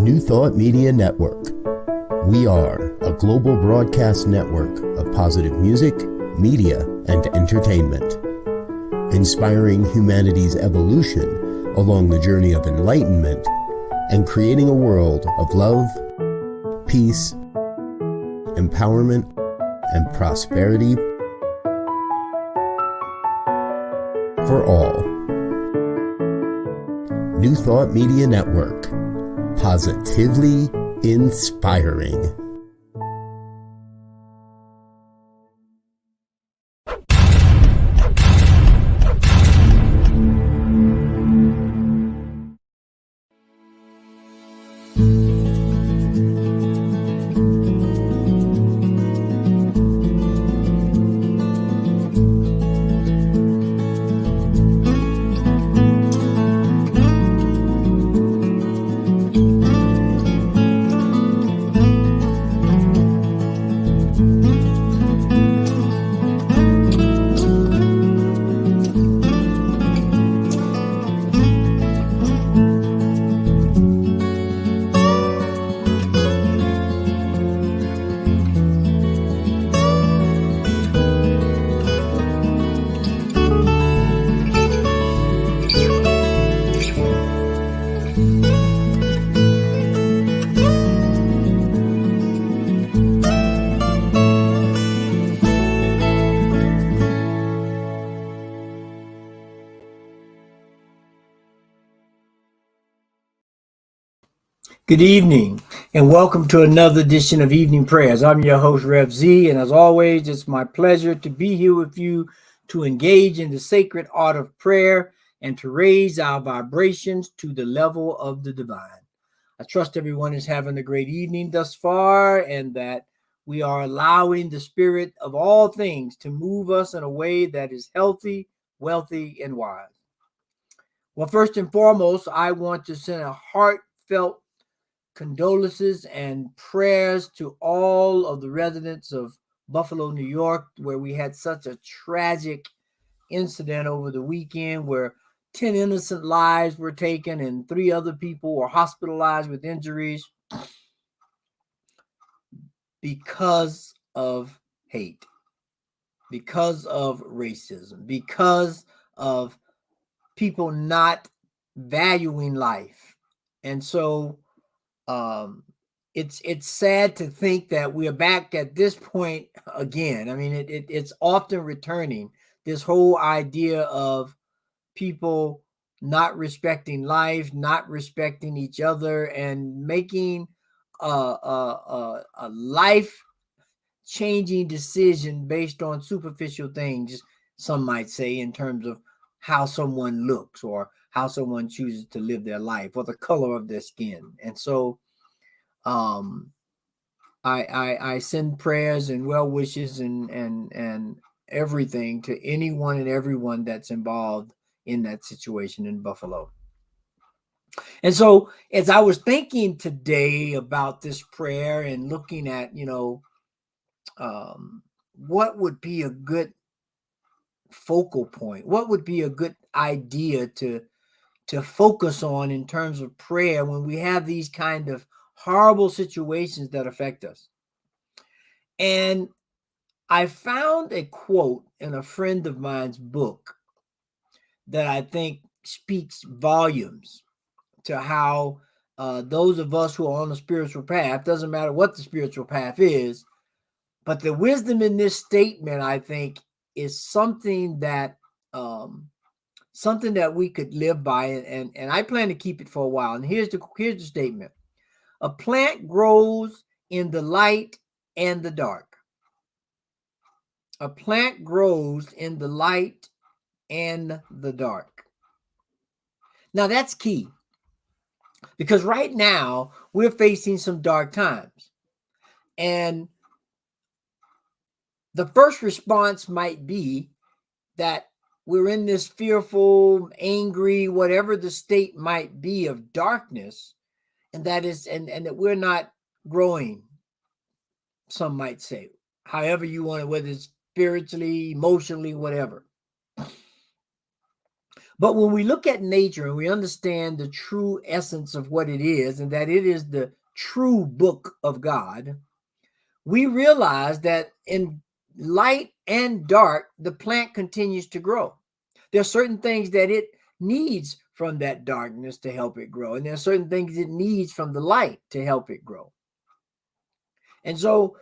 New Thought Media Network. We are a global broadcast network of positive music, media, and entertainment, inspiring humanity's evolution along the journey of enlightenment and creating a world of love, peace, empowerment, and prosperity for all. New Thought Media Network. Positively inspiring. Good evening, and welcome to another edition of Evening Prayers. I'm your host, Rev Z, and as always, it's my pleasure to be here with you to engage in the sacred art of prayer and to raise our vibrations to the level of the divine. I trust everyone is having a great evening thus far, and that we are allowing the spirit of all things to move us in a way that is healthy, wealthy, and wise. Well, first and foremost, I want to send a heartfelt condolences and prayers to all of the residents of Buffalo, New York, where we had such a tragic incident over the weekend where 10 innocent lives were taken and 3 other people were hospitalized with injuries because of hate, because of racism, because of people not valuing life. And so it's sad to think that we are back at this point again. I mean, it's often returning, this whole idea of people not respecting life, not respecting each other, and making a life-changing decision based on superficial things, some might say, in terms of how someone looks or how someone chooses to live their life or the color of their skin. And so I send prayers and well wishes and everything to anyone and everyone that's involved in that situation in Buffalo. And so as I was thinking today about this prayer and looking at, what would be a good focal point, what would be a good idea to focus on in terms of prayer when we have these kind of horrible situations that affect us. And I found a quote in a friend of mine's book that I think speaks volumes to how those of us who are on the spiritual path, doesn't matter what the spiritual path is, but the wisdom in this statement, I think, is something that we could live by, and I plan to keep it for a while. And here's the statement: a plant grows in the light and the dark. A plant grows in the light and the dark. Now that's key, because right now we're facing some dark times, and the first response might be that we're in this fearful, angry, whatever the state might be of darkness, and that we're not growing, some might say, however you want it, whether it's spiritually, emotionally, whatever. But when we look at nature and we understand the true essence of what it is, and that it is the true book of God, we realize that in light and dark, the plant continues to grow. There are certain things that it needs from that darkness to help it grow, and there are certain things it needs from the light to help it grow. And so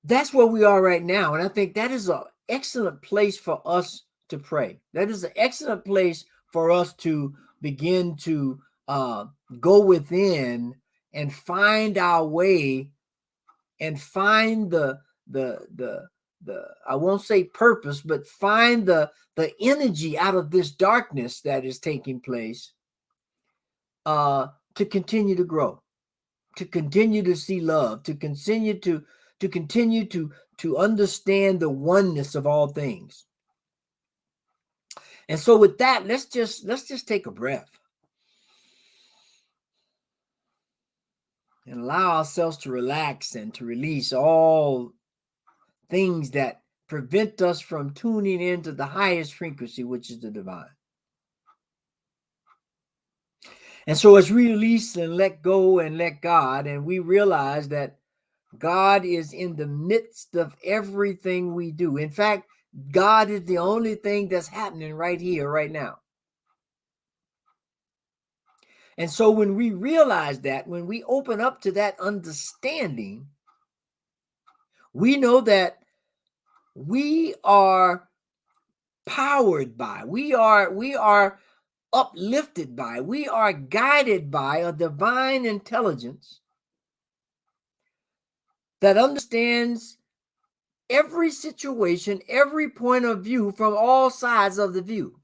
that's where we are right now. And I think that is an excellent place for us to pray. That is an excellent place for us to begin to go within and find our way and find the I won't say purpose, but find the energy out of this darkness that is taking place, to continue to grow, to continue to see love, to continue to understand the oneness of all things. And so with that, let's just take a breath and allow ourselves to relax and to release all things that prevent us from tuning into the highest frequency, which is the divine. And so as we release and let go and let God, and we realize that God is in the midst of everything we do. In fact, God is the only thing that's happening right here, right now. And so when we realize that, when we open up to that understanding, we know that we are powered by, we are uplifted by, we are guided by a divine intelligence that understands every situation, every point of view from all sides of the view.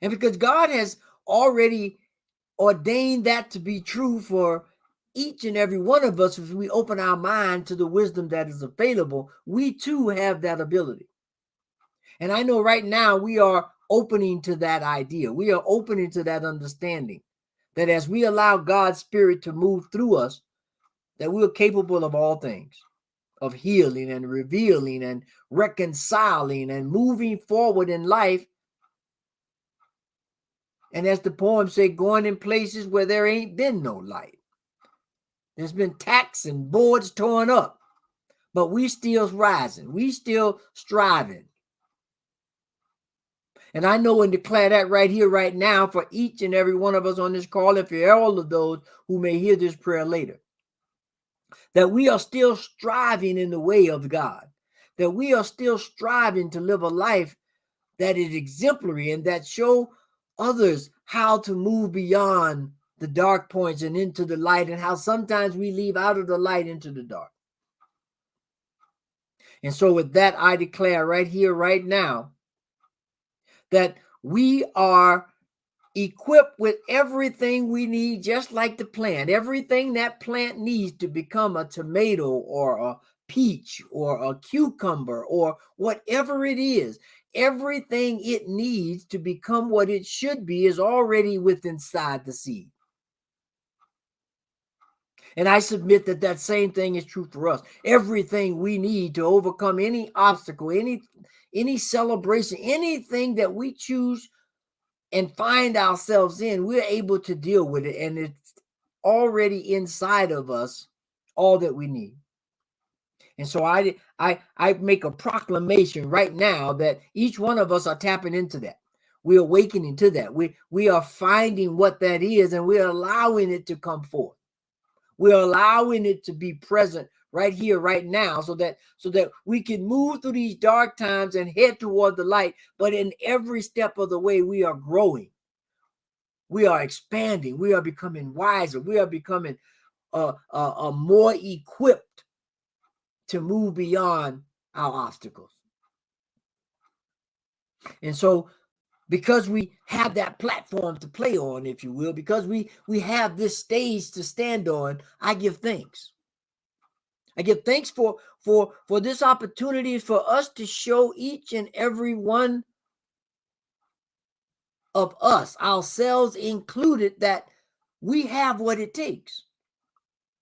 And because God has already ordained that to be true for each and every one of us, if we open our mind to the wisdom that is available, we too have that ability. And I know right now we are opening to that idea. We are opening to that understanding that as we allow God's Spirit to move through us, that we are capable of all things, of healing and revealing and reconciling and moving forward in life. And as the poem said, going in places where there ain't been no light. There's been tacks and boards torn up, but we still rising. We still striving. And I know and declare that right here, right now, for each and every one of us on this call, and for all of those who may hear this prayer later, that we are still striving in the way of God, that we are still striving to live a life that is exemplary and that show others how to move beyond the dark points and into the light, and how sometimes we leave out of the light into the dark. And so with that, I declare right here, right now, that we are equipped with everything we need, just like the plant, everything that plant needs to become a tomato or a peach or a cucumber or whatever it is. Everything it needs to become what it should be is already within inside the seed. And I submit that that same thing is true for us. Everything we need to overcome any obstacle, any celebration, anything that we choose and find ourselves in, we're able to deal with it. And it's already inside of us, all that we need. And so I make a proclamation right now that each one of us are tapping into that. We're awakening to that. We are finding what that is, and we're allowing it to come forth. We're allowing it to be present right here, right now, so that we can move through these dark times and head toward the light. But in every step of the way, we are growing. We are expanding. We are becoming wiser. We are becoming more equipped to move beyond our obstacles. And so, because we have that platform to play on, if you will, because we have this stage to stand on, I give thanks. I give thanks for this opportunity for us to show each and every one of us, ourselves included, that we have what it takes.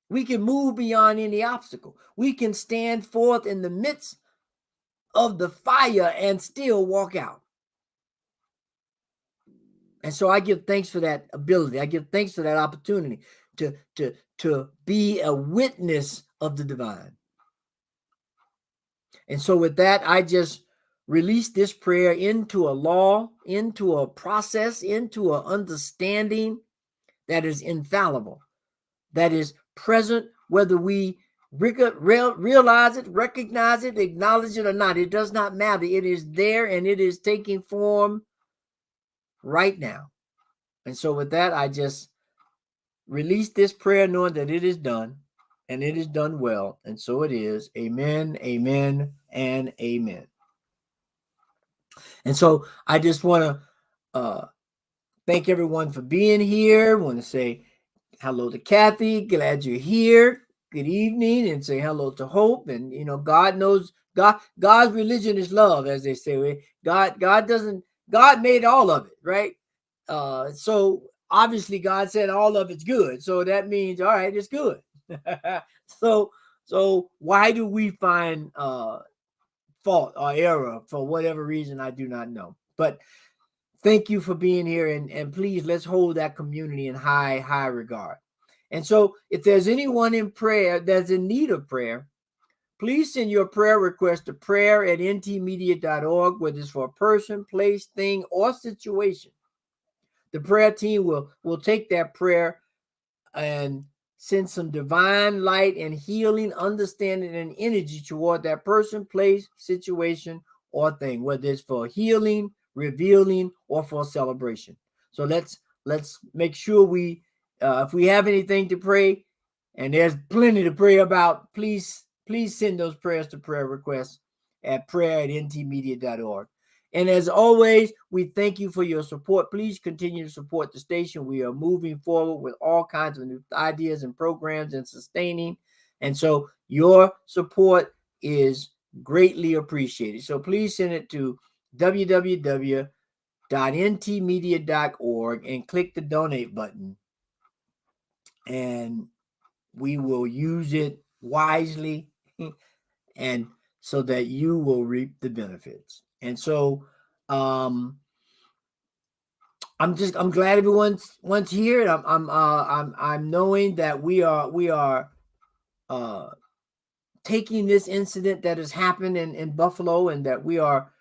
We can move beyond any obstacle. We can stand forth in the midst of the fire and still walk out. And so I give thanks for that ability. I give thanks for that opportunity to be a witness of the divine. And so with that, I just release this prayer into a law, into a process, into an understanding that is infallible, that is present, whether we realize it, recognize it, acknowledge it or not. It does not matter. It is there and it is taking form right now. And so with that, I just release this prayer knowing that it is done and it is done well. And so it is. Amen, amen, and amen. And so I just want to thank everyone for being here. I want to say hello to Kathy. Glad you're here. Good evening. And say hello to Hope. And, you know, God knows, God's religion is love, as they say. God made all of it, right? So obviously God said all of it's good. So that means, all right, it's good. So why do we find fault or error for whatever reason? I do not know. But thank you for being here. And please, let's hold that community in high regard. And so if there's anyone in prayer that's in need of prayer, please send your prayer request to prayer@ntmedia.org, whether it's for a person, place, thing, or situation. The prayer team will take that prayer and send some divine light and healing, understanding, and energy toward that person, place, situation, or thing, whether it's for healing, revealing, or for celebration. So let's make sure we, if we have anything to pray, and there's plenty to pray about, please send those prayers to prayer requests at prayer@ntmedia.org. And as always, we thank you for your support. Please continue to support the station. We are moving forward with all kinds of new ideas and programs and sustaining. And so your support is greatly appreciated. So please send it to www.ntmedia.org and click the donate button. And we will use it wisely and so that you will reap the benefits. And so I'm glad everyone's here. I'm knowing that we are taking this incident that has happened in Buffalo, and that we are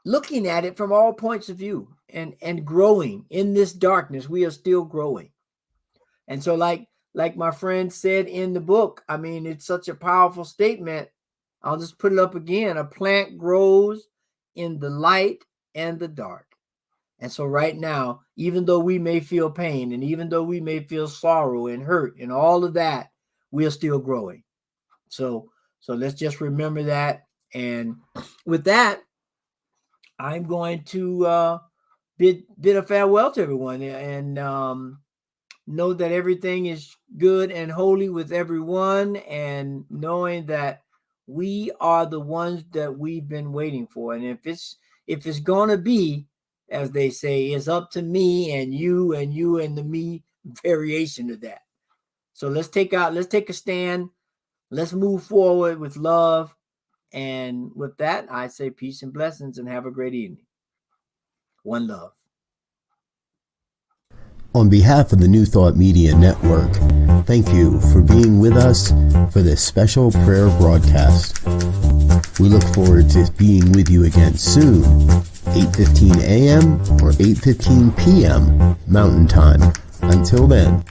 looking at it from all points of view and growing in this darkness. We are still growing. And so like my friend said in the book, I mean, it's such a powerful statement. I'll just put it up again. A plant grows in the light and the dark. And so right now, even though we may feel pain, and even though we may feel sorrow and hurt and all of that, we are still growing. So let's just remember that. And with that, I'm going to bid a farewell to everyone, and know that everything is good and holy with everyone, and knowing that we are the ones that we've been waiting for. And if it's going to be, as they say, it's up to me and you and the me variation of that. So let's take a stand. Let's move forward with love. And with that, I say peace and blessings, and have a great evening. One love. On behalf of the New Thought Media Network, thank you for being with us for this special prayer broadcast. We look forward to being with you again soon, 8:15 a.m. or 8:15 p.m. Mountain Time. Until then.